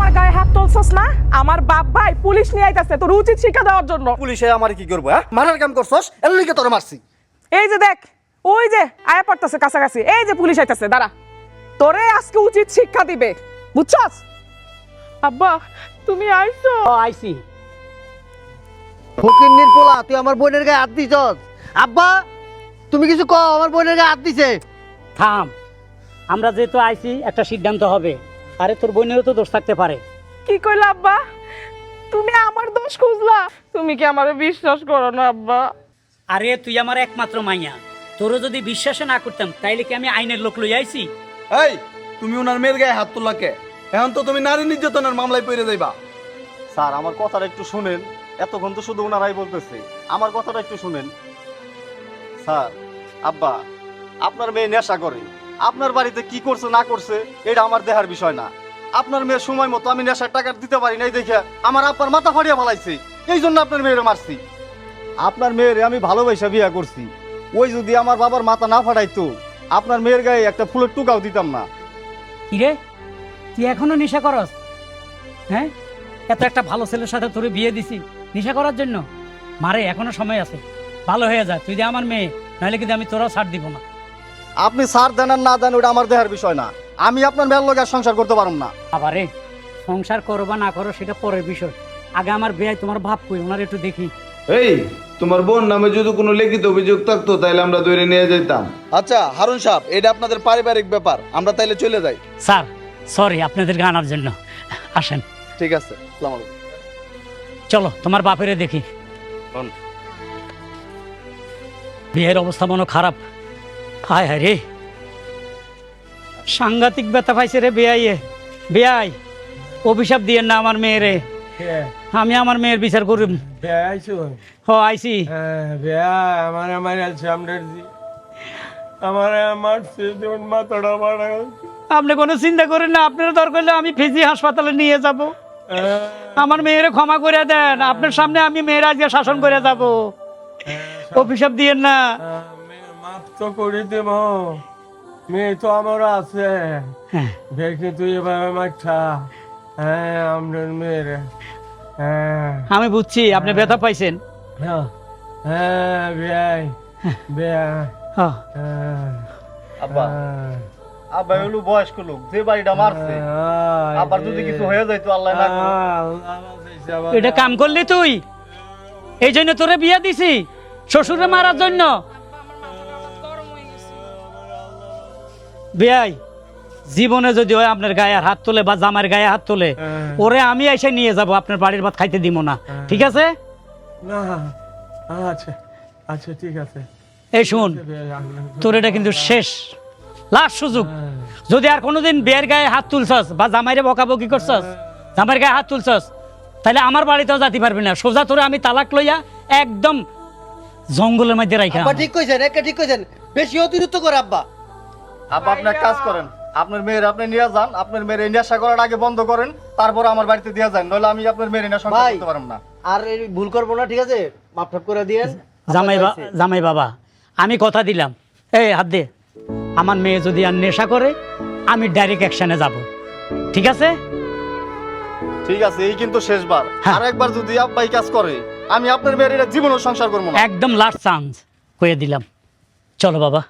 আমার গায়ে হাত তুলছস না? আমার বাপ ভাই পুলিশ নিয়ে আইতাছে তোর উচিত শিক্ষা দেওয়ার জন্য। পুলিশে আমার কি করবো? হ্যাঁ, মারার কাম করছস, এর লিগে তোর মারছি। এই যে দেখ, ওই যে আয়া পড়তেছে কাছাকাছি, এই যে পুলিশ আইতাছে, দাঁড়া, তোরে আজকে উচিত শিক্ষা দিবে, বুঝছস? আব্বা তুমি আইছো? আইছি। ফকিন্নির পোলা, তুই আমার বোনের গায়ে হাত দিছস। আব্বা তুমি কিছু কও, আমার বোনের গায়ে হাত দিছে। থাম, আমরা যেহেতু আইছি একটা সিদ্ধান্ত হবে। আরে তোর বোনেরও তো দোষ থাকতে পারে। কি কইলা আব্বা? তুমি আমার দোষ খুঁজলা? তুমি কি আমারে বিশ্বাস করো না আব্বা? আরে তুই আমার একমাত্র মাইয়া, তোরও যদি বিশ্বাসে না করতাম তাইলে কি আমি আইনের লোক লই আইছি? এই, তুমি ওনার মেয়ের গায়ে হাত তোলা কে? এখন তো তুমি নারী নির্যাতনের মামলায় পড়ে যাইবা। স্যার, আমার কথাটা একটু শুনেন। এতক্ষণ তো শুধু ওনারাই বলতেছে, আমার কথাটা একটু শুনেন। স্যার, আব্বা, আপনার মেয়ে নেশা করে, আপনার বাড়িতে কি করছে না করছে এটা আমার দেখার বিষয় না। আপনার মেয়ের সময় মতো আমি নেশার টাকা দিতে পারি নাই দেখে আমার আব্বার মাথা ফাটিয়ে ফেলাইছে, এই জন্য আপনার মেয়েরে মারছি। আপনার মেয়েরে আমি ভালোবাসা বিয়া করছি, ওই যদি আমার বাবার মাথা না ফাটাইতো আপনার মেয়ের গায়ে একটা ফুলের টুকাও দিতাম না। কিরে, তুই এখনো নেশা করস? হ্যাঁ, এত একটা ভালো ছেলের সাথে তোরে বিয়ে দিছি নেশা করার জন্য? মারে, এখনো সময় আছে, ভালো হয়ে যা। তুই যে আমার মেয়ে, নাহলে কিন্তু আমি তোরাও ছাড় দিব না। আপনি সার দেন আর না দেন ওটা আমার দেহার বিষয় না। আমি আপনার মেয়ের লগে আর সংসার করতে পারুম না। আবারে সংসার করো বা না করো সেটা পরের বিষয়, আগে আমার বিয়ে তোমার ভাব কই ওনার একটু দেখি। এই, তোমার বোন নামে যদি কোনো লিখিত অভিযোগ থাকতো তাহলে আমরা ধরে নিয়ে যেতাম। আচ্ছা হারুন সাহেব, এটা আপনাদের পারিবারিক ব্যাপার, আমরা তাইলে চলে যাই। স্যার সরি আপনাদেরকে আনার জন্য। আসেন। ঠিক আছে, আসসালামু আলাইকুম। চলো তোমার বাপেরে দেখি। বিয়ের অবস্থা মনে খারাপ। হায় হায় রে, সাংঘাতিক ব্যথা পাইছে রে বেয়াইয়ে। বেয়াই, অভিশাপ দিয়েন না আমার মেয়েরে, আমি আমার মেয়ের বিচার করুম। হ আইছি। আপনি কোনো চিন্তা করেন না, আপনার দরকার হলে আমি ফিজি হাসপাতালে নিয়ে যাব। আমার মেয়েরে ক্ষমা করে দেন, আপনার সামনে আমি মেয়ের আজকে শাসন করে যাব। অভিশাপ দিয়েন না। মাফ তো করে দেব, মেয়ে তো আমার আছে, দেখি তুই এভাবে মাঠা। হ্যাঁ, আপনার মেয়ের। হ্যাঁ আমি বুঝছি আপনি ব্যথা পাইছেন। হ্যাঁ বেয়াই, বেয়াই। হ্যাঁ, আব্বা, আব্বা হলো বয়স্ক লোক, যে বাড়িটা মারছে, আবার যদি কিছু হয়ে যাইতো আল্লাহ না করুক। এটা কাম করলি তুই? এই জন্য তোরে বিয়া দিছি, শ্বশুরে মারার জন্য? বেয়াই, জীবনে যদি ওই আপনার গায়ে হাত তোলে বা জামার গায়ে হাত তোলে, ওরে আমি এসে নিয়ে যাব, আপনার বাড়ির ভাত খাইতে দিব না, ঠিক আছে? না, আচ্ছা আচ্ছা ঠিক আছে। এই শুন, তোর এটা কিন্তু শেষ, লাস্ট সুযোগ। যদি আর কোনোদিন বিয়ের গায়ে হাত তুলছস বা জামাইরে বকাবকি করছস, জামাইয়ের গায়ে হাত তুলছস, তাহলে আমার বাড়িতেও যেতে পারবি না। সোজা তোরে আমি তালাক লইয়া একদম জঙ্গলের মধ্যে রাইখা। আব্বা ঠিক কইছেন, একা ঠিক কইছেন, বেশি অতিরিক্ত করে আব্বা। আব্বা আপনি এক কাজ করেন, আপনার মেয়ের আপনি নিয়ে যান, আপনার মেয়ের এই নেশা করার আগে বন্ধ করেন, তারপর আমার বাড়িতে দিয়ে যান, নইলে আমি আপনার মেয়ের নেশা ভাই, করতে পারবো না। আর এই ভুল করবো না, ঠিক আছে? মাফ টাফ করে দিয়েন। জামাই বাবা, আমি কথা দিলাম, এই হাত দে, আমার মেয়ে যদি আর নেশা করে আমি ডাইরেক্ট অ্যাকশনে যাব, ঠিক আছে? ঠিক আছে, এই কিন্তু শেষবার। হ্যাঁ। আর একবার যদি আব্বা এই কাজ করে, আমি আপনার মেয়ের এটা জীবনও সংসার করবো না। একদম লাস্ট চান্স কয়ে দিলাম। চলো বাবা।